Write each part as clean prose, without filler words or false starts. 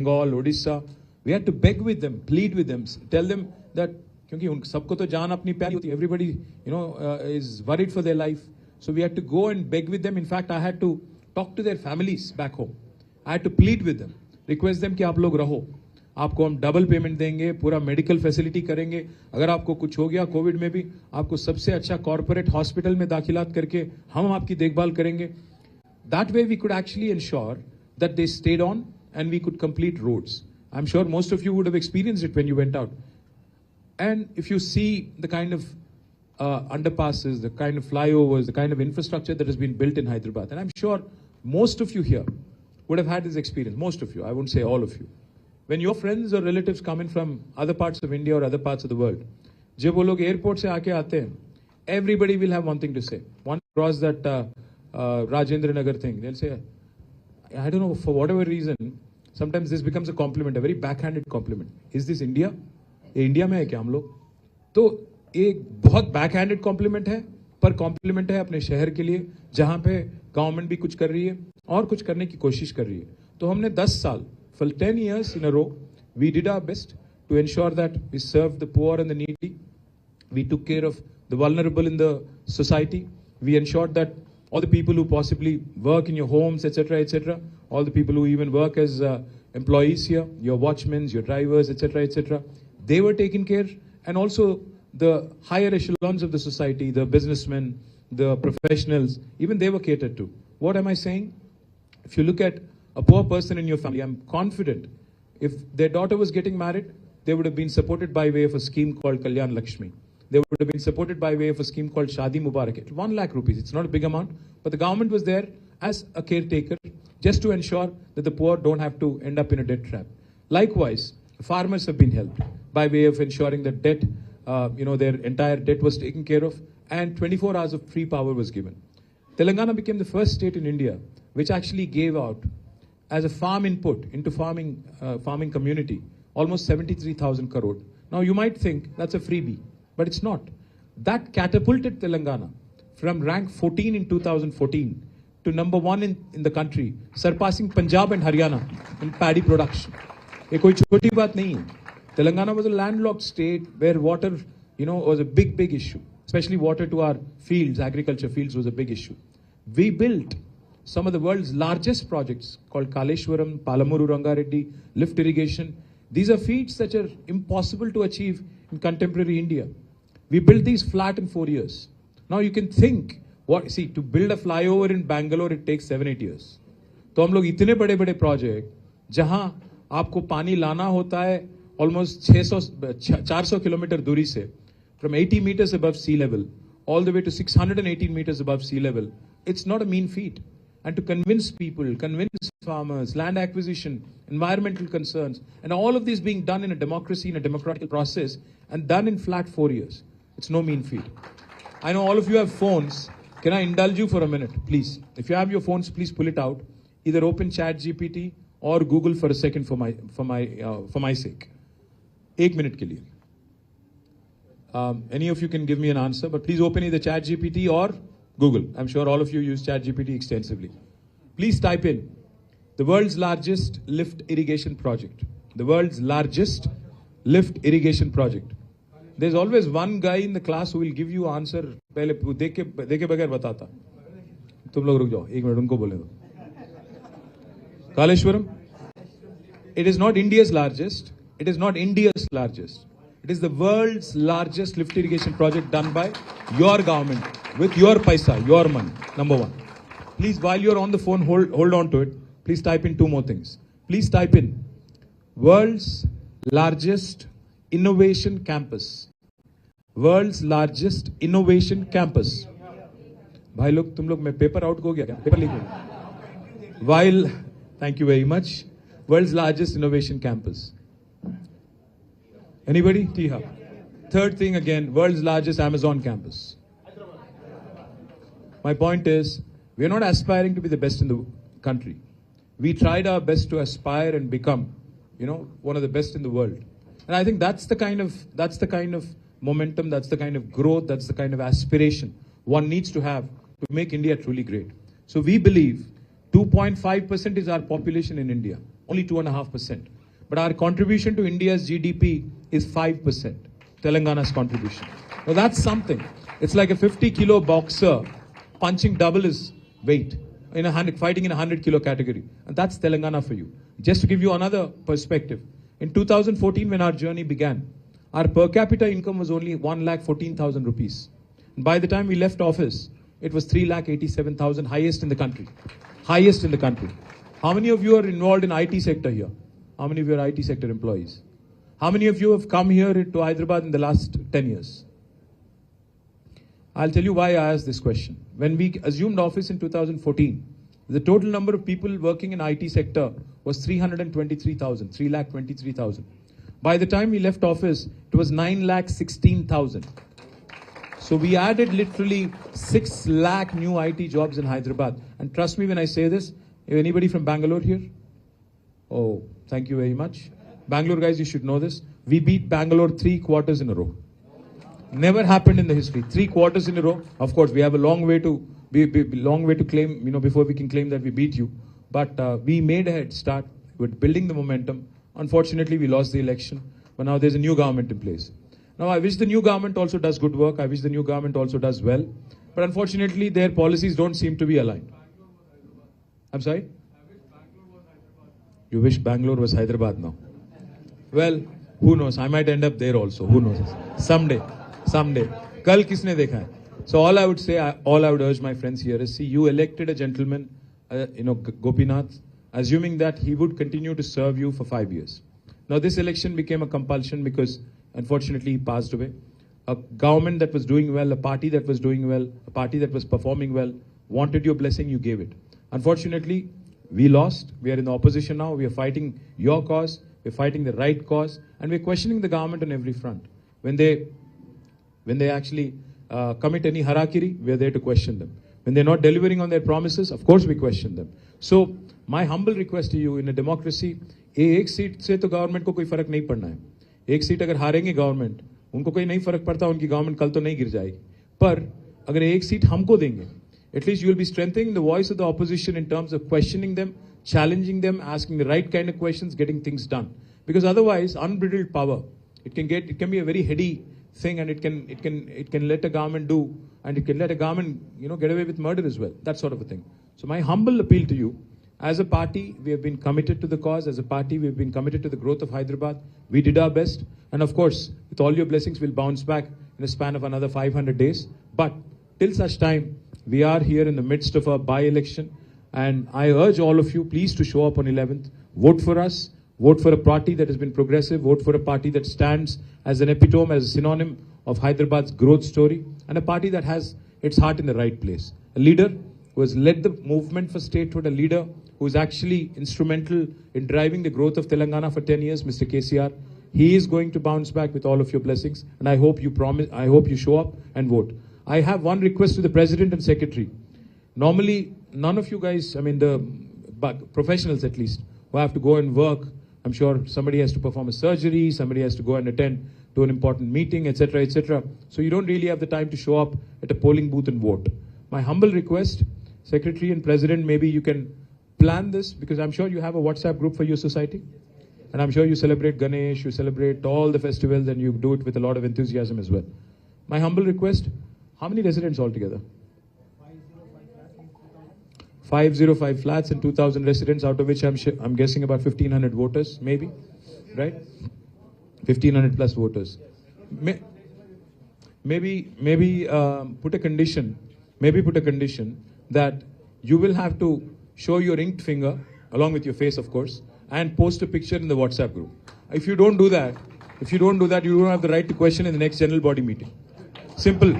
Bengal, Odisha. We had to beg with them, plead with them, tell them that क्योंकि उन सबको तो जान अपनी प्यारी होती है. Everybody, is worried for their life. So we had to go and beg with them. In fact, I had to talk to their families back home. I had to plead with them, request them कि आप लोग रहो. आपको हम double payment देंगे, पूरा medical facility करेंगे. अगर आपको कुछ हो गया कोविड में भी, आपको सबसे अच्छा कॉर्पोरेट हॉस्पिटल में दाखिलात करके हम आपकी देखभाल करेंगे. That way we could actually ensure that they stayed on and we could complete roads. I'm sure most of you would have experienced it when you went out. And if you see the kind of underpasses, the kind of flyovers, the kind of infrastructure that has been built in Hyderabad, and I'm sure most of you here would have had this experience. Most of you, I won't say all of you. When your friends or relatives come in from other parts of India or other parts of the world, जब वो लोग airport से आके आते हैं, everybody will have one thing to say. One across that Rajendra Nagar thing, they'll say, I don't know, for whatever reason, sometimes this becomes a compliment, a very backhanded compliment. Is this India? ये India में है क्या हम लोग? तो एक बहुत backhanded complement है, पर कॉम्प्लीमेंट है अपने शहर के लिए, जहां पे गवर्नमेंट भी कुछ कर रही है और कुछ करने की कोशिश कर रही है. तो हमने 10 साल, for 10 years in a row, we did our best to ensure that we served the poor and the needy. We took care of the vulnerable in the society. We ensured that all the people who possibly work in your homes, etc., all the people who even work as employees here, your watchmen, your drivers, etc., they were taken care, and also the higher echelons of the society, the businessmen, the professionals, even they were catered to. What am I saying? If you look at a poor person in your family, I'm confident if their daughter was getting married, they would have been supported by way of a scheme called Kalyan Lakshmi. They would have been supported by way of a scheme called Shadi Mubarak. 1 lakh rupees. It's not a big amount, but the government was there as a caretaker just to ensure that the poor don't have to end up in a debt trap. Likewise, farmers have been helped by way of ensuring that debt, their entire debt was taken care of, and 24 hours of free power was given. Telangana became the first state in India which actually gave out as a farm input into farming community almost 73,000 crore. Now you might think that's a freebie, but it's not. That catapulted Telangana from rank 14 in 2014 to number 1 in the country, surpassing Punjab and Haryana in paddy production. ये कोई छोटी बात नहीं है. Telangana was a landlocked state where water, was a big issue. Especially water to our fields, agriculture fields was a big issue. We built some of the world's largest projects called Kaleshwaram, Palamuru Rangareddy, lift irrigation. These are feats that are impossible to achieve in contemporary India. We built these flat in 4 years. Now you can think, to build a flyover in Bangalore, it takes 7-8 years. तो हम लोग इतने बड़े project, जहां आपको पानी लाना होता है almost 400 किलोमीटर दूरी से, from 80 meters above sea level all the way to 618 meters above sea level. It's not a mean feat. And to convince people, convince farmers, land acquisition, environmental concerns, and all of this being done in a democracy, in a democratic process, and done in flat 4 years. It's no mean feat. I know all of you have phones. Can I indulge you for a minute, please? If you have your phones, please pull it out. Either open ChatGPT or Google for a second for my sake. 1 minute के लिए. Any of you can give me an answer, but please open either ChatGPT or Google. I'm sure all of you use ChatGPT extensively. Please type in the world's largest lift irrigation project. The world's largest lift irrigation project. There's always one guy in the class who will give you answer. पहले देखे बगैर बताता. तुम लोग रुक जाओ 1 minute उनको बोले दो. Kaleshwaram. It is not India's largest. It is not India's largest. It is the world's largest lift irrigation project done by your government with your paisa, your money. Number 1. Please, while you're on the phone, hold on to it. Please type in 2 more things. Please type in world's largest innovation campus. World's largest innovation campus. भाई लोग तुम लोग मैं paper out हो गया क्या? Paper leak हो गया. While, thank you very much. World's largest innovation campus. Anybody? Tiha. Third thing again, world's largest Amazon campus. My point is, we are not aspiring to be the best in the country. We tried our best to aspire and become, one of the best in the world. And I think that's the kind of momentum, that's the kind of growth, that's the kind of aspiration one needs to have to make India truly great. So we believe 2.5% is our population in India. only 2.5%. But our contribution to India's GDP is 5%. Telangana's contribution. Now that's something. It's like a 50-kilo boxer punching double his weight in fighting in a 100-kilo category. And that's Telangana for you. Just to give you another perspective. In 2014, when our journey began, our per capita income was only 1,14,000 rupees. And by the time we left office, it was 3,87,000, highest in the country. Highest in the country. How many of you are involved in IT sector here? How many of you are IT sector employees? How many of you have come here to Hyderabad in the last 10 years? I'll tell you why I asked this question. When we assumed office in 2014, the total number of people working in IT sector was 323,000, 3,23,000. By the time we left office, it was 9,16,000. So we added literally 6 lakh new IT jobs in Hyderabad. And trust me when I say this, anybody from Bangalore here? Oh, thank you very much. Bangalore guys, you should know this. We beat Bangalore 3 quarters in a row. Never happened in the history. 3 quarters in a row. Of course, we have a long way to claim, before we can claim that we beat you. But we made a head start with building the momentum. Unfortunately, we lost the election. But now there's a new government in place. Now, I wish the new government also does good work. I wish the new government also does well. But unfortunately, their policies don't seem to be aligned. I'm sorry? You wish Bangalore was Hyderabad now? Well, who knows? I might end up there also. Who knows? Someday. Kal kisne dekha hai? So all I would say, all I would urge my friends here is, see, you elected a gentleman, Gopinath, assuming that he would continue to serve you for 5 years. Now, this election became a compulsion because, unfortunately, he passed away. A government that was doing well, a party that was doing well, a party that was performing well, wanted your blessing, you gave it. Unfortunately, we lost. We are in the opposition now. We are fighting your cause. We're fighting the right cause. And we're questioning the government on every front. When they actually commit any harakiri, we're there to question them. When they're not delivering on their promises, of course we question them. So, my humble request to you, in a democracy, एक seat से तो government को कोई फर्क नहीं पड़ना है. एक सीट अगर हारेंगे गवर्नमेंट, उनको कोई नहीं फर्क पड़ता, उनकी गवर्नमेंट कल तो नहीं गिर जाएगी. पर अगर एक सीट हमको देंगे, at least you will be strengthening the voice of the opposition in terms of questioning them, challenging them, asking the right kind of questions, getting things done. Because otherwise, unbridled power, it can be a very heady thing, and it can let a government do, and it can let a government, get away with murder as well. That sort of a thing. So my humble appeal to you, as a party, we have been committed to the cause. As a party, we have been committed to the growth of Hyderabad. We did our best. And of course, with all your blessings, we'll bounce back in a span of another 500 days. But till such time, we are here in the midst of a by-election. And I urge all of you, please, to show up on 11th. Vote for us. Vote for a party that has been progressive. Vote for a party that stands as an epitome, as a synonym of Hyderabad's growth story. And a party that has its heart in the right place. A leader who has led the movement for statehood. A leader who is actually instrumental in driving the growth of Telangana for 10 years, Mr. KTR. He is going to bounce back with all of your blessings. And I hope you show up and vote. I have one request to the President and Secretary. Normally, none of you guys, the professionals at least, who have to go and work. I'm sure somebody has to perform a surgery, somebody has to go and attend to an important meeting, etc., etc. So you don't really have the time to show up at a polling booth and vote. My humble request, Secretary and President, maybe you can plan this, because I'm sure you have a WhatsApp group for your society. And I'm sure you celebrate Ganesh, you celebrate all the festivals, and you do it with a lot of enthusiasm as well. My humble request, how many residents altogether? 505 flats and 2,000 residents, out of which I'm guessing about 1,500 voters, maybe, right? 1,500 plus voters. Maybe put a condition that you will have to show your inked finger, along with your face, of course, and post a picture in the WhatsApp group. If you don't do that, you don't have the right to question in the next general body meeting. Simple.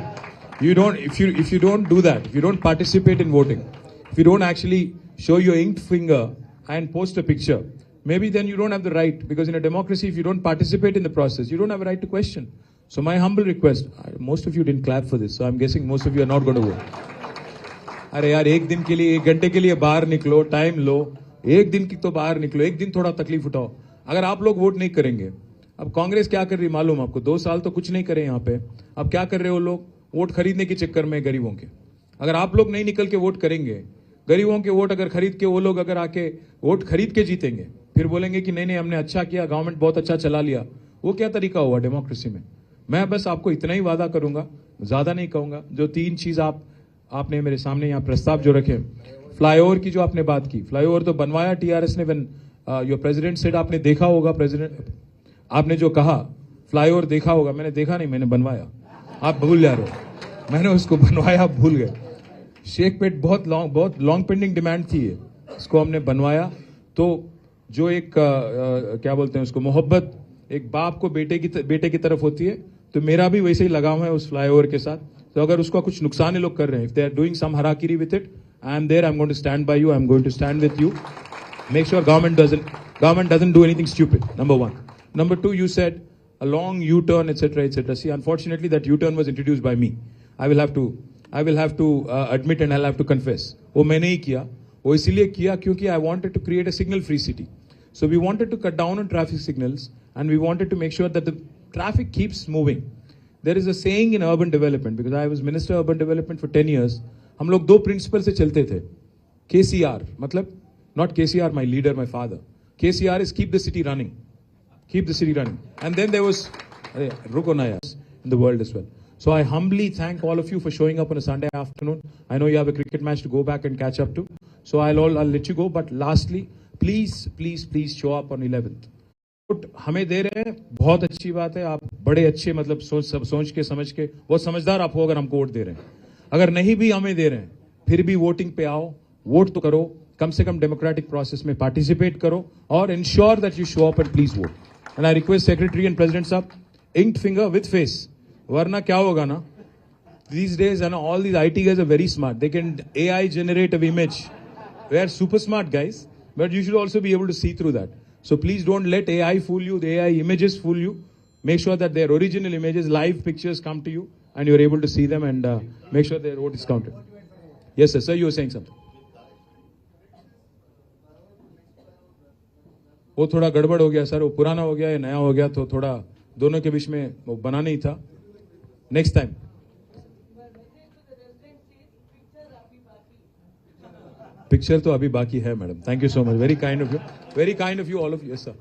If you don't do that, if you don't participate in voting, if you don't actually show your inked finger and post a picture, maybe then you don't have the right, because in a democracy, if you don't participate in the process, you don't have a right to question. So my humble request, most of you didn't clap for this, so I'm guessing most of you are not going to vote. अरे यार, एक दिन के लिए, एक घंटे के लिए बाहर निकलो, टाइम लो, एक दिन की तो बाहर निकलो, एक दिन थोड़ा तकलीफ उठाओ. अगर आप लोग वोट नहीं करेंगे, अब कांग्रेस क्या कर रही मालूम आपको? 2 साल तो कुछ नहीं करे यहाँ पे. अब क्या कर रहे हो लोग? वोट खरीदने के चक्कर में गरीबों के. अगर आप लोग नहीं निकल के वोट करेंगे, गरीबों के वोट अगर खरीद के वो लोग अगर आके वोट खरीद के जीतेंगे, फिर बोलेंगे कि नहीं नहीं हमने अच्छा किया, गवर्नमेंट बहुत अच्छा चला लिया। वो क्या तरीका हुआ डेमोक्रेसी में? मैं बस आपको इतना ही वादा करूंगा, ज्यादा नहीं कहूंगा। जो 3 चीज आपने मेरे सामने यहाँ प्रस्ताव जो रखे, फ्लाईओवर की जो आपने बात की, फ्लाईओवर तो बनवाया टीआरएस ने। व्हेन योर प्रेसिडेंट सेड, आपने देखा होगा प्रेसिडेंट, आपने जो कहा फ्लाईओवर देखा होगा, मैंने देखा नहीं, मैंने बनवाया। आप भूल जा रहे हो, मैंने उसको बनवाया, आप भूल गए। शेखपेट बहुत लॉन्ग पेंडिंग डिमांड थी ये, इसको हमने बनवाया। तो जो एक क्या बोलते हैं उसको, मोहब्बत एक बाप को बेटे की तरफ होती है, तो मेरा भी वैसे ही लगाव है उस फ्लाईओवर के साथ। तो अगर उसका कुछ नुकसान ये लोग कर रहे हैं, if they are doing some harakiri with it, I am there, I am going to stand by you, I am going to stand with you, make sure government doesn't do anything stupid. Number 1. Number 2, you said a long U-turn, etc., etc. See, unfortunately, that U-turn was introduced by me. I will have to admit and I'll have to confess. वो मैंने ही किया, वो इसीलिए किया क्योंकि I wanted to create a signal-free city. So we wanted to cut down on traffic signals and we wanted to make sure that the traffic keeps moving. There is a saying in urban development, because I was Minister of Urban Development for 10 years. हम लोग 2 principal से चलते थे। KCR मतलब not KCR, my leader, my father. KCR is keep the city running. Keep the city running. And then there was Rukonayas in the world as well. So I humbly thank all of you for showing up on a Sunday afternoon. I know you have a cricket match to go back and catch up to. So I'll let you go. But lastly, please show up on 11th. हमें दे रहे हैं, बहुत अच्छी बात है। आप बड़े अच्छे मतलब सोच के समझ के बहुत समझदार आप हो अगर हमको वोट दे रहे हैं। अगर नहीं भी हमें दे रहे हैं, फिर भी वोटिंग पे आओ, वोट तो करो, कम से कम डेमोक्रेटिक प्रोसेस में पार्टिसिपेट करो और ensure that you show up and please vote. And I request secretary and president साहब, इंक्ड फिंगर विथ फेस, वरना क्या होगा ना, these days and all these IT guys are very smart. They can AI generate an image. They are super smart guys, but you should also be able to see through that. So please don't let AI fool you, the AI images fool you. Make sure that their original images, live pictures come to you and you're able to see them and make sure their vote is counted. Yes sir, you were saying something. वो थोड़ा गड़बड़ हो गया sir, वो पुराना हो गया या नया हो गया, तो थोड़ा दोनों के बीच में वो बना नहीं था। Next time. पिक्चर तो अभी बाकी है madam. Thank you so much, very kind of you, very kind of you all of you. Yes sir.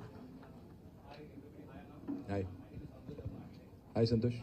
Hi hi Santosh.